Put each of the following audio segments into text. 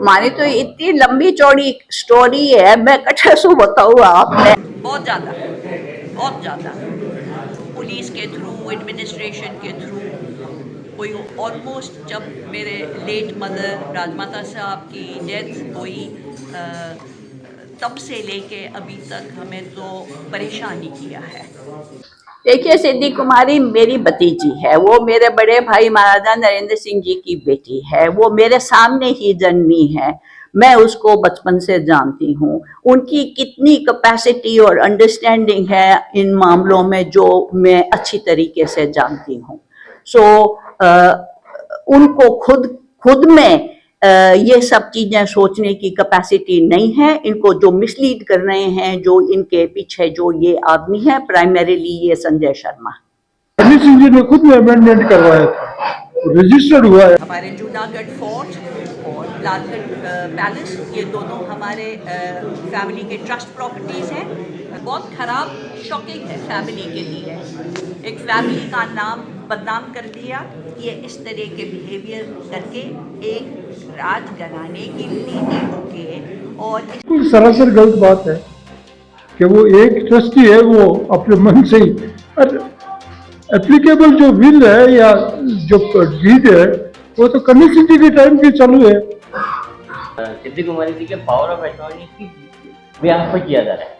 मानी तो इतनी लंबी चौड़ी स्टोरी है, मैं कटे सु बताऊँ आपने। बहुत ज़्यादा पुलिस के थ्रू, एडमिनिस्ट्रेशन के थ्रू, कोई ऑलमोस्ट जब मेरे लेट मदर राजमाता साहब की डेथ हुई तब से लेके अभी तक हमें तो परेशान ही किया है। देखिए, सिद्धि कुमारी मेरी भतीजी है, वो मेरे बड़े भाई महाराजा नरेंद्र सिंह जी की बेटी है, वो मेरे सामने ही जन्मी है, मैं उसको बचपन से जानती हूँ। उनकी कितनी कैपेसिटी और अंडरस्टैंडिंग है इन मामलों में, जो मैं अच्छी तरीके से जानती हूँ। उनको खुद में ये सब चीजें सोचने की कैपेसिटी नहीं है। इनको जो मिसलीड कर रहे हैं, जो इनके पीछे जो ये आदमी है, प्राइमरीली ये संजय शर्मा। रणजीत सिंह जी ने खुद में अमेंडमेंट करवाया था, रजिस्टर्ड हुआ है। हमारे जूनागढ़ फोर्ट और लालगढ़ पैलेस, ये दोनों हमारे फैमिली के ट्रस्ट प्रॉपर्टीज हैं। बहुत खराब, शॉकिंग है फैमिली के लिए। एक फैमिली का नाम बदनाम कर दिया, ये इस तरह के बिहेवियर करके एक राज गराने की नीति होके, और बिल्कुल सरासर गलत बात है कि वो एक ट्रस्टी है, वो अपने मन से ही एप्लीकेबल जो विल है या जो डीड है वो तो कन्नी सिंह जी के टाइम की चालू है। सिद्धि कुमारी जी के पावर ऑफ अटॉर्नी की बयान पर किया जा रहा है,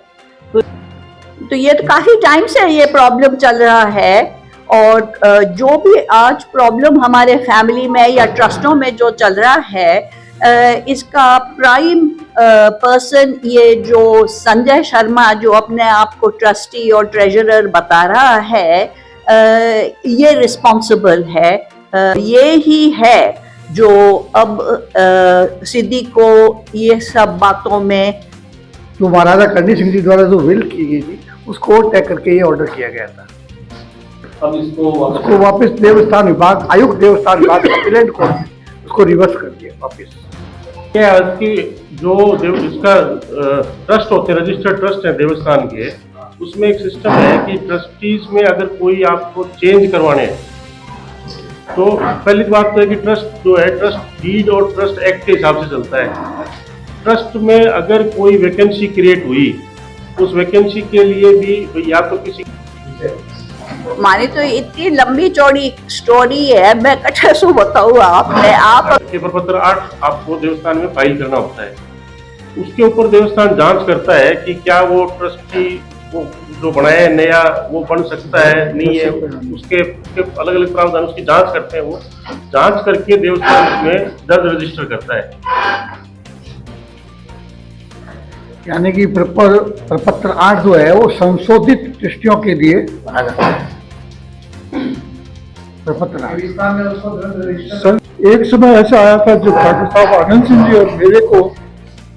तो ये तो काफी टाइम से ये प्रॉब्लम चल रहा है। और जो भी आज प्रॉब्लम हमारे फैमिली में या ट्रस्टों में जो चल रहा है, इसका प्राइम पर्सन ये जो संजय शर्मा, जो अपने आप को ट्रस्टी और ट्रेजरर बता रहा है, ये रिस्पॉन्सिबल है। ये ही है जो अब सिद्धि को ये सब बातों में, जो महाराजा करणी सिंह जी द्वारा जो विल की गई थी उसको टैग करके ये ऑर्डर किया गया था। अब इसको वापस देवस्थान विभाग, आयुक्त देवस्थान विभाग अपीलेंट कोर्ट उसको रिवर्स कर दिया वापस। क्या है कि जो इसका ट्रस्ट होते हैं, रजिस्टर्ड ट्रस्ट है देवस्थान के, उसमें एक सिस्टम है कि ट्रस्टीज में अगर कोई आपको चेंज करवाने हैं, तो पहली बात तो है कि ट्रस्ट जो है, ट्रस्ट डीड और ट्रस्ट एक्ट के हिसाब से चलता है। ट्रस्ट में अगर कोई वैकेंसी क्रिएट हुई, उस वैकेंसी के लिए भी या तो किसी, मानी तो इतनी लंबी चौड़ी स्टोरी है, मैं कटे सु बताऊँ आपने। आप पेपर पत्र 8 आपको देवस्थान में फाइल करना होता है। उसके ऊपर देवस्थान जांच करता है कि क्या वो ट्रस्टी वो जो बनाया है नया, वो बन सकता है नहीं है, उसके अलग अलग प्रावधान उसकी जांच करते हैं। वो जांच करके देवस्थान में दर्ज रजिस्टर करता है। यानी कि प्रपत्र 8 जो है वो संशोधित ट्रस्टियों के लिए बना जाता है। प्रपत्र 8 एक समय ऐसा आया था जब डॉक्टर साहब आनंद सिंह जी और मेरे को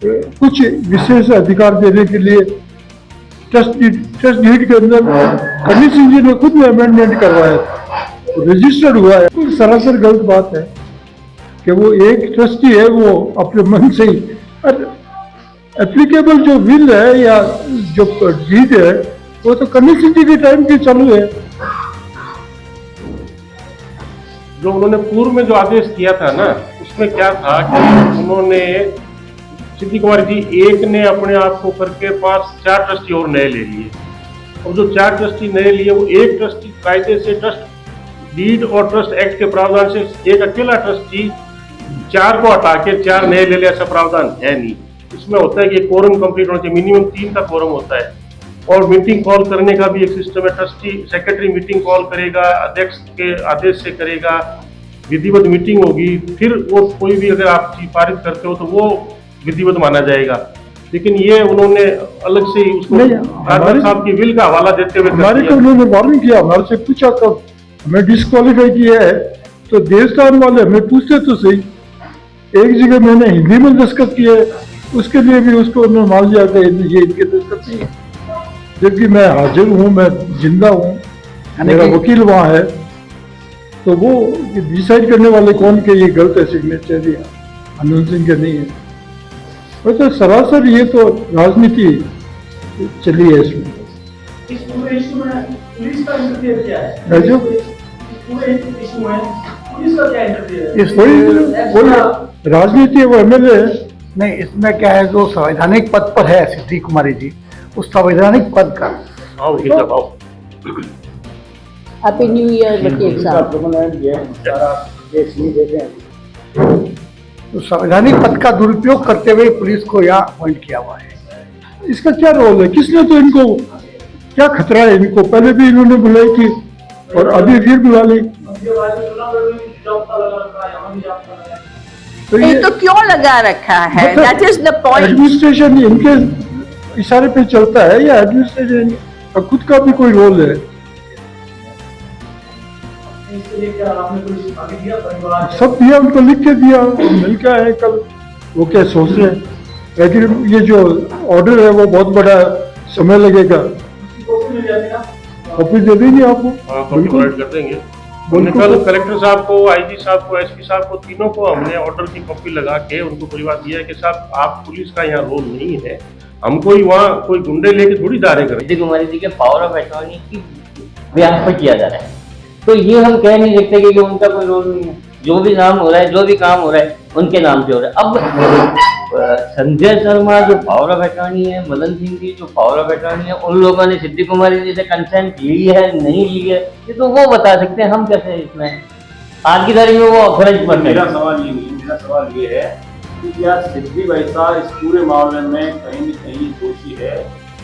कुछ विशेष अधिकार देने के लिए ट्रस्ट डीड के अंदर करणी सिंह जी ने खुद में अमेंडमेंट करवाया था, रजिस्टर्ड हुआ है। बिल्कुल सरासर गलत बात है कि वो एक ट्रस्टी है, वो अपने मन से ही एप्लीकेबल जो विल है या जो डीड है वो तो करणी सिंह जी के टाइम की चालू है। जो उन्होंने पूर्व में जो आदेश किया था ना, उसमें क्या था कि उन्होंने सिद्धि कुमारी जी एक ने अपने आप को करके 4 ट्रस्टी और नए ले लिए, और जो 4 ट्रस्टी नए लिए वो एक ट्रस्टी कायदे से ट्रस्ट डीड और ट्रस्ट एक्ट के प्रावधान से एक अकेला ट्रस्टी 4 को हटा के 4 नए ले ले, ऐसा प्रावधान है नहीं। इसमें होता है कि कोरम कंप्लीट होना चाहिए, मिनिमम 3 का कोरम होता है, और मीटिंग कॉल करने का भी एक सिस्टम है। ट्रस्टी सेक्रेटरी मीटिंग कॉल करेगा, अध्यक्ष के आदेश से करेगा, विधिवत मीटिंग होगी, फिर वो कोई भी अगर आप चीज पारित करते हो तो वो विधिवत माना जाएगा। लेकिन ये उन्होंने अलग से ही उसको राजनाथ साहब की विल का हवाला देते हुए हमारे को उन्होंने वार्निंग किया, हमारे से पूछा कब हमें डिस्क्वालीफाई किया है, तो देवस्थान वाले हमें पूछते तो सही। एक जगह मैंने हिंदी में दस्तखत किया है, उसके लिए भी उसको उन्होंने मान लिया था ये इनके दस्तखत नहीं है, जबकि मैं हाजिर हूँ, मैं जिंदा हूँ, मेरा वकील वहाँ है, तो वो डिसाइड करने वाले कौन के ये गलत है सिग्नेचर या आनंद सिंह के नहीं है। तो सरासर ये तो राजनीति चली है इसमें। इस पूरे इशू में पुलिस का इंटरफेयर क्या है? जो पूरे इशू में पुलिस का क्या इंटरफेयर है? इस राजनीति है, वो एमएलए है। नहीं, इसमें क्या है, जो संवैधानिक पद पर है सिद्धि कुमारी जी, उस संवैधानिक पद का आओ ये सब आओ। हैप्पी न्यू ईयर वकील साहब। तो संवैधानिक पद का दुरुपयोग करते हुए पुलिस को यहाँ अपॉइंट किया हुआ है। इसका क्या रोल है? किसने तो इनको, क्या खतरा है इनको? पहले भी इन्होंने बुलाई थी और अभी फिर बुला ली। तो ये तो क्यों लगा रखा है? That is the point. Administration इनके इशारे पे चलता है या एडमिनिस्ट्रेशन का खुद का भी कोई रोल है? इसके लिए क्या आपने कुछ आगे दिया परिवार सब दिया, उनको लिख के दिया, मिल के आए कल। वो क्या सोच रहे हैं? लेकिन ये जो ऑर्डर है वो बहुत बड़ा समय लगेगा। कॉपी मिल जाती ना? कॉपी दे देंगे आपको। हाँ, कॉपी प्रोवाइड कर देंगे। हमने कल कलेक्टर साहब को, आईजी साहब को, एसपी साहब को, तीनों को हमने ऑर्डर की कॉपी लगा के उनको परिवार दिया है कि साहब आप पुलिस का यहाँ रोल नहीं है, हम कोई वहाँ कोई गुंडे लेके थोड़ी दारे करें। सिद्धि कुमारी जी के पावर ऑफ अटॉर्नी की बयान पर किया जा रहा है, तो ये हम कह नहीं सकते कि उनका कोई रोल नहीं है। जो भी नाम हो रहा है, जो भी काम हो रहा है, उनके नाम से हो रहा है। अब संजय शर्मा जो पावर ऑफ अटॉर्नी है, मदन सिंह जी जो पावर ऑफ अटॉर्नी है, उन लोगों ने सिद्धि कुमारी जी से कंसेंट ली है नहीं ली है, ये तो वो बता सकते हैं। हम कैसे इसमें आज की तारीख में वो फर्ज पर मेरा सवाल ये नहीं, मेरा सवाल ये है कि क्या सिद्धि वैसा इस पूरे मामले में कहीं न कहीं दोषी है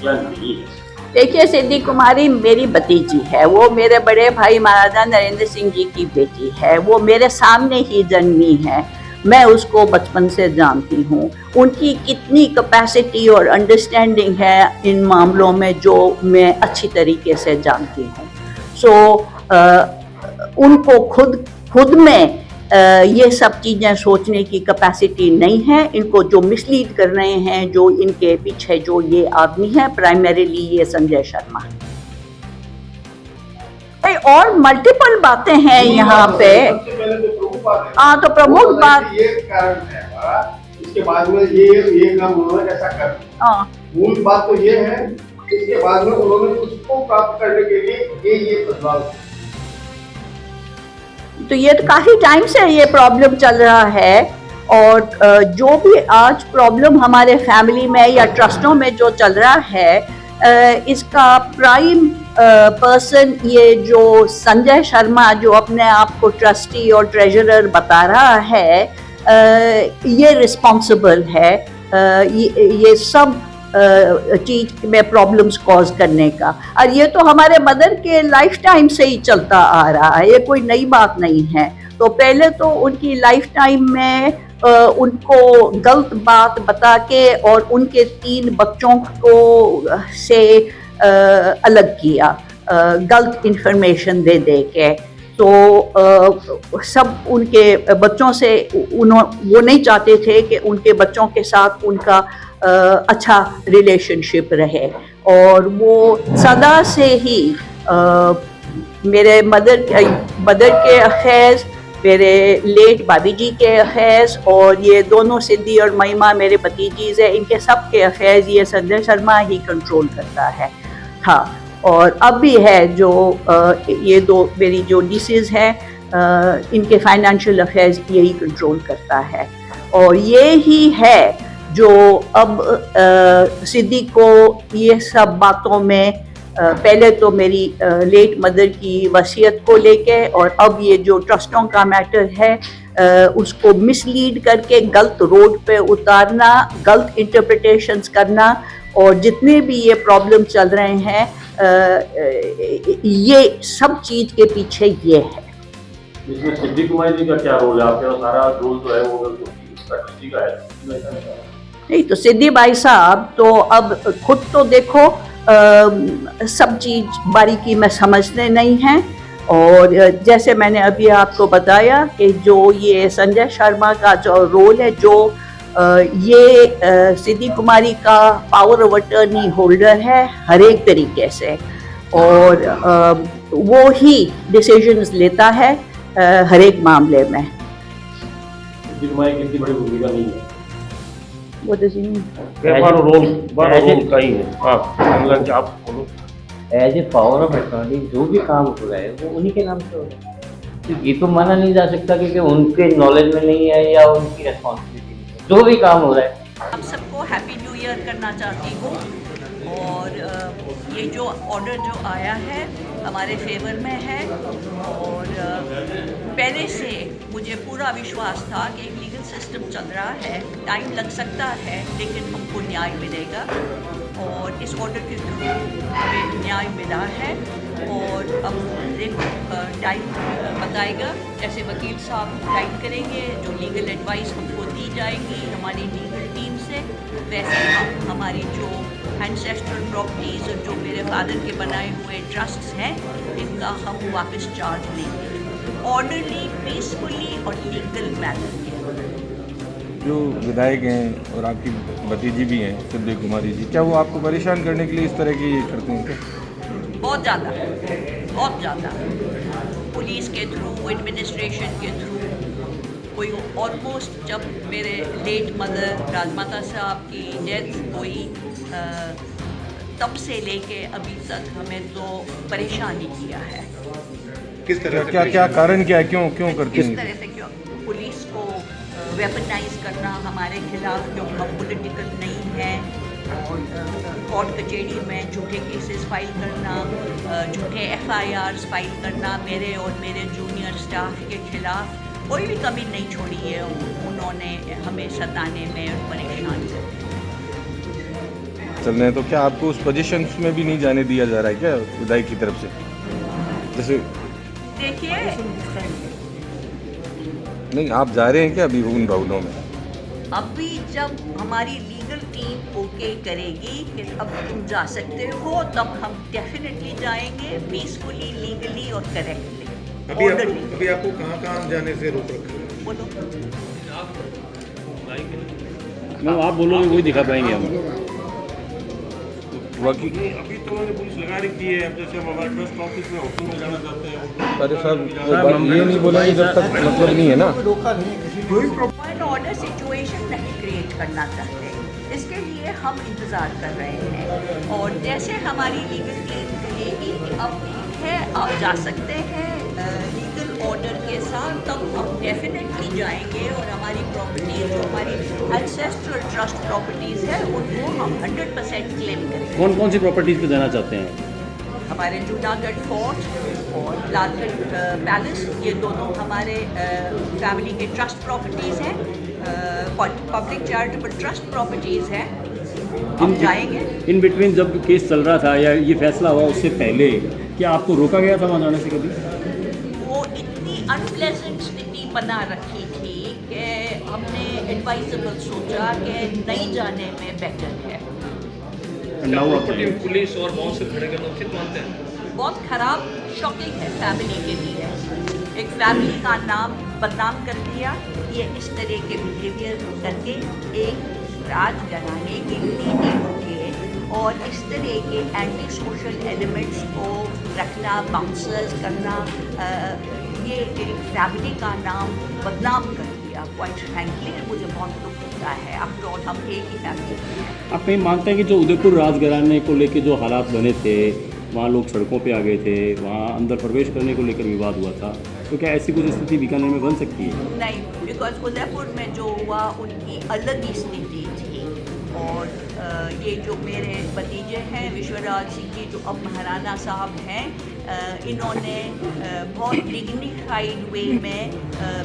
या नहीं है? देखिए, सिद्धि कुमारी मेरी भतीजी है, वो मेरे बड़े भाई महाराजा नरेंद्र सिंह जी की बेटी है, वो मेरे सामने ही जन्मी है, मैं उसको बचपन से जानती हूँ। उनकी कितनी कैपेसिटी और अंडरस्टैंडिंग है इन मामलों में, जो मैं अच्छी तरीके से जानती हूँ। सो उनको खुद में ये सब चीज़ें सोचने की कैपेसिटी नहीं है। इनको जो मिसलीड कर रहे हैं, जो इनके पीछे जो ये आदमी है, प्राइमरीली ये संजय शर्मा। और मल्टीपल बातें हैं यहाँ पे। सबसे पहले तो प्रमुख बात है। हाँ, तो प्रमुख बात ये कारण है हमारा, इसके बाद में ये काम उन्होंने कैसा कर, हाँ, मूल बात तो ये है, इसके बाद में उन्होंने उसको प्राप्त करने के लिए ये बदलाव। तो ये तो काफी टाइम से ये प्रॉब्लम चल रहा है। और जो भी आज प्रॉब्लम हमारे फैमिली में या ट्रस्टों में जो चल रहा है, इसका प्राइम पर्सन ये जो संजय शर्मा, जो अपने आप को ट्रस्टी और ट्रेजरर बता रहा है, ये रिस्पॉन्सिबल है ये सब चीज में प्रॉब्लम्स कॉज करने का। और ये तो हमारे मदर के लाइफ टाइम से ही चलता आ रहा है, ये कोई नई बात नहीं है। तो पहले तो उनकी लाइफ टाइम में उनको गलत बात बता के और उनके 3 बच्चों को से अलग किया, गलत इंफॉर्मेशन दे के। तो सब उनके बच्चों से वो नहीं चाहते थे कि उनके बच्चों के साथ उनका अच्छा रिलेशनशिप रहे। और वो सदा से ही मेरे मदर के अफेयर्स, मेरे लेट भाभी जी के अफेयर्स, और ये दोनों सिद्धि और महिमा मेरे भतीजीज है, इनके सब के अफेयर्स ये संजय शर्मा ही कंट्रोल करता है था। और अब भी है, जो ये 2 मेरी जो डिसीज हैं, इनके फाइनेंशियल अफेयर्स यही कंट्रोल करता है। और ये ही है जो अब सिद्धि को ये सब बातों में, पहले तो मेरी लेट मदर की वसीयत को लेके, और अब ये जो ट्रस्टों का मैटर है, उसको मिसलीड करके गलत रोड पे उतारना, गलत इंटरप्रिटेशंस करना, और जितने भी ये प्रॉब्लम चल रहे हैं, ये सब चीज के पीछे ये है। इसमें सिद्धि कुमारी जी का क्या रोल है? आपके सारा रोल जो है वो स्ट्रैटेजी का है। नहीं तो सिद्धि भाई साहब तो अब खुद तो देखो, सब चीज बारीकी में समझते नहीं हैं। और जैसे मैंने अभी आपको बताया कि जो ये संजय शर्मा का जो रोल है, जो ये सिद्धि कुमारी का पावर ऑफ अटर्नी होल्डर है हर एक तरीके से, और वो ही डिसीजंस लेता है हर एक मामले में। सिद्धि कुमारी की इतनी बड़ी भूमिका नहीं है। वो रोल का ही है। आप बोलो। As a power of attorney जो भी काम हो रहा है वो उन्हीं के नाम से हो रहा है। ये तो माना नहीं जा सकता क्योंकि उनके नॉलेज में नहीं है या उनकी रेस्पॉन्सिबिलिटी नहीं है। जो भी काम हो रहा है, आप सबको हैप्पी न्यू ईयर करना चाहती हूँ। और ये जो ऑर्डर जो आया है हमारे फेवर में है, और पहले से मुझे पूरा विश्वास था कि एक लीगल सिस्टम चल रहा है, टाइम लग सकता है लेकिन हमको न्याय मिलेगा, और इस ऑर्डर के थ्रू हमें न्याय मिला है। और अब देखो टाइम बताएगा, जैसे वकील साहब गाइड करेंगे, जो लीगल एडवाइस हमको दी जाएगी हमारी लीगल टीम से, वैसे हम हमारी जो एंसेस्ट्रल प्रॉपर्टीज़ और जो मेरे फादर के बनाए हुए ट्रस्ट्स हैं, इनका हम वापस चार्ज लेंगे ऑर्डरली, पीसफुली और लीगल मैनर में। जो विधायक हैं और आपकी भतीजी भी हैं सिद्धि कुमारी जी, क्या वो आपको परेशान करने के लिए इस तरह की करते हैं क्या? बहुत ज़्यादा पुलिस के थ्रू, एडमिनिस्ट्रेशन के थ्रू, कोई ऑलमोस्ट जब मेरे लेट मदर राजमाता साहब की डेथ हुई तब से लेके अभी तक हमें तो परेशानी किया है। किस तरह क्या कारण क्या है, क्यों करते किस हैं? तरह से क्यों पुलिस को वेपनाइज करना हमारे खिलाफ, क्योंकि हम पॉलिटिकल नहीं हैं, और कोर्ट कचहरी में झूठे केसेस फाइल करना, झूठे FIRs फाइल करना मेरे और मेरे जूनियर स्टाफ के खिलाफ, कोई भी कमी नहीं छोड़ी है उन्होंने हमें सताने में और परेशान करने में। चल रहे हैं तो क्या आपको उस पोजीशन में भी नहीं जाने दिया जा रहा है क्या विधायक की तरफ से? जैसे देखिए, नहीं, आप जा रहे हैं क्या अभी उन राउंडों में? अभी जब हमारी लीगल टीम ओके करेगी कि अब तुम जा सकते हो, तब हम डेफिनेटली जाएंगे, पीसफुली, लीगली और करेक्टली, ऑर्डरली। अभी आपको कहाँ जाने से रोक रखा है? बोलो। मैम आप बोलोगे वही दिखा पाएंगे हम। वकील अभी तो उन्होंने पुलिस लगा रखी है, अब जैसे हम हमारे ट्रस्ट ऑफिस में होटल में जाना चाहते हैं। अरे साहब ये नहीं बोलेंगे जब तक मतलब नहीं है ना। ऑर्डर सिचुएशन नहीं क्रिएट करना चाहते, इसके लिए हम इंतज़ार कर रहे हैं, और जैसे हमारी लीगल टीम कहेगी कि अब ठीक है आप जा सकते हैं लीगल ऑर्डर के साथ, तब हम डेफिनेटली जाएंगे, और हमारी प्रॉपर्टीज़ जो हमारी एंसेस्ट्रल ट्रस्ट प्रॉपर्टीज़ है उनको हम 100% क्लेम करेंगे। कौन कौन सी प्रॉपर्टीज़ पे जाना चाहते हैं? हमारे जूनागढ़ फोर्ट और लालगढ़ पैलेस, ये दोनों हमारे फैमिली के ट्रस्ट प्रॉपर्टीज़ हैं, पब्लिक चैरिटेबल ट्रस्ट प्रॉपर्टीज़ हैं। हम जाएंगे। इन बिटवीन जब केस चल रहा था या ये फैसला हुआ उससे पहले क्या आपको रोका गया था वहाँ जाने से कभी? वो इतनी अनप्लेजेंट स्थिति बना रखी थी कि हमने एडवाइजेबल सोचा कि नहीं जाने में बेटर है। पुलिस और बाउंसर खड़े करना उचित मानते हैं? बहुत ख़राब, शॉकिंग है फैमिली के लिए। एक फैमिली का नाम बदनाम कर दिया, ये इस तरह के बिहेवियर करके एक राजघराने की नीति होके और इस तरह के एंटी सोशल एलिमेंट्स को रखना, बाउंसर्स करना, ये एक फैमिली का नाम बदनाम कर दिया। क्वाइट फ्रैंकली मुझे बहुत दुख होता है। आफ्टर ऑल हम एक ही फैमिली हैं। आप कहीं मानते हैं कि जो उदयपुर राजघराने को लेके जो हालात बने थे, वहाँ लोग सड़कों पे आ गए थे, वहाँ अंदर प्रवेश करने को लेकर विवाद हुआ था, तो क्या ऐसी कुछ स्थिति बीकानेर में बन सकती है? नहीं, बिकॉज उदयपुर में जो हुआ उनकी अलग ही स्थिति थी, और ये जो मेरे भतीजे हैं विश्वराज सिंह जी, जो अब महाराणा साहब हैं, इन्होंने बहुत डिग्निफाइड वे में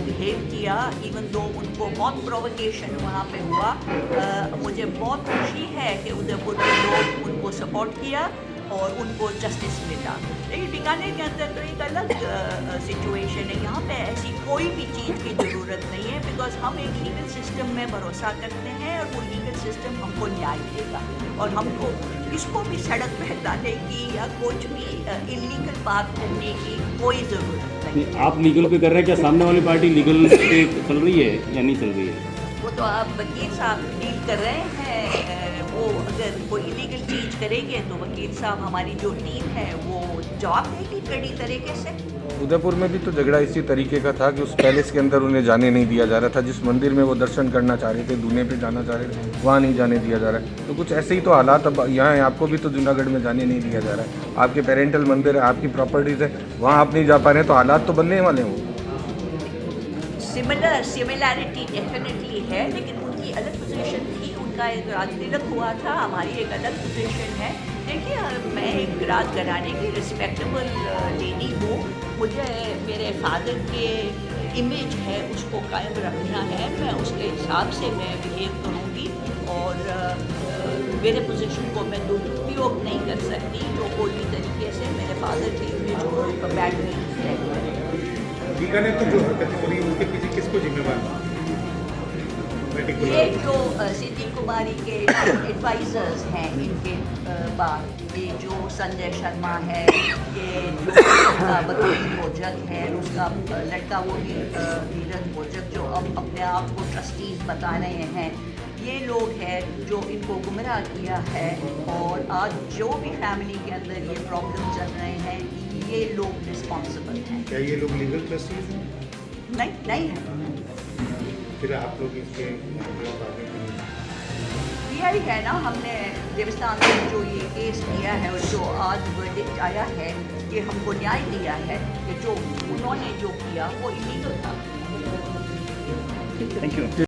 बिहेव किया, इवन दो उनको बहुत प्रोवोकेशन वहाँ पे हुआ। मुझे बहुत खुशी है कि उदयपुर के लोग उनको सपोर्ट किया और उनको जस्टिस मिला। लेकिन बीकानेर के अंदर तो एक अलग सिचुएशन है। यहाँ पे ऐसी कोई भी चीज़ की ज़रूरत नहीं है, बिकॉज हम एक लीगल सिस्टम में भरोसा करते हैं और वो लीगल सिस्टम हमको न्याय देगा, और हमको किसको भी सड़क पर डालने की या कुछ भी इलीगल बात करने की कोई ज़रूरत नहीं। आप लीगल पे कर रहे हैं, क्या सामने वाली पार्टी लीगल पे चल रही है या नहीं चल रही है? वो तो आप वकील साहब डील कर रहे हैं। वो अगर कोई इलीगल चीज़ करेंगे तो वकील साहब, हमारी जो टीम है वो जवाब देगी कड़ी तरीके से। उदयपुर में भी तो झगड़ा इसी तरीके का था कि उस पैलेस के अंदर उन्हें जाने नहीं दिया जा रहा था। जिस मंदिर में वो दर्शन करना चाह रहे थे, दूने पे जाना चाह रहे थे, वहाँ नहीं जाने दिया जा रहा है। तो कुछ ऐसे ही तो हालात अब यहाँ है। आपको भी तो जूनागढ़ में जाने नहीं दिया जा रहा है। आपके पेरेंटल मंदिर है, आपकी प्रॉपर्टीज़ है, वहाँ आप नहीं जा पा रहे हैं, तो हालात तो बनने वाले हैं। सिमिलैरिटी डेफिनेटली है, लेकिन उनकी अलग पोजीशन थी, उनका एक राजतिलक हुआ था, हमारी एक अलग पोजीशन है। देखिए, मैं एक राजघराने की रिस्पेक्टेबल लेडी हूँ, मुझे मेरे फादर के इमेज है उसको कायम रखना है, मैं उसके हिसाब से मैं बिहेव करूँगी और मेरे पोजीशन को मैं दुरुपयोग नहीं कर सकती जो कोई भी तरीके से मेरे फादर की इमेज को बैडली है। बीकानेर तो जो हरकतें हो रही है उसके पीछे किसको जिम्मेवार? ये जो सिद्धि कुमारी के एडवाइजर्स हैं इनके बाद, ये जो संजय शर्मा है, ये जो उसका बतौर भोजक है, उसका लड़का वो भी धीरज भोजक जो अब अपने आप को ट्रस्टीज बता रहे हैं, ये लोग हैं जो इनको गुमराह किया है। और आज जो भी फैमिली के अंदर ये प्रॉब्लम चल रहे हैं, ये लोग रिस्पॉन्सिबल हैं। क्या ये लोग लीगल ट्रस्टीज हैं? नहीं है। फिर आप लोग इसके किया ही है ना, हमने देवस्थान में जो ये केस किया है और जो आज वर्डिक्ट आया है, ये हमको न्याय दिया है कि जो उन्होंने जो किया वो इलीगल था। Thank you.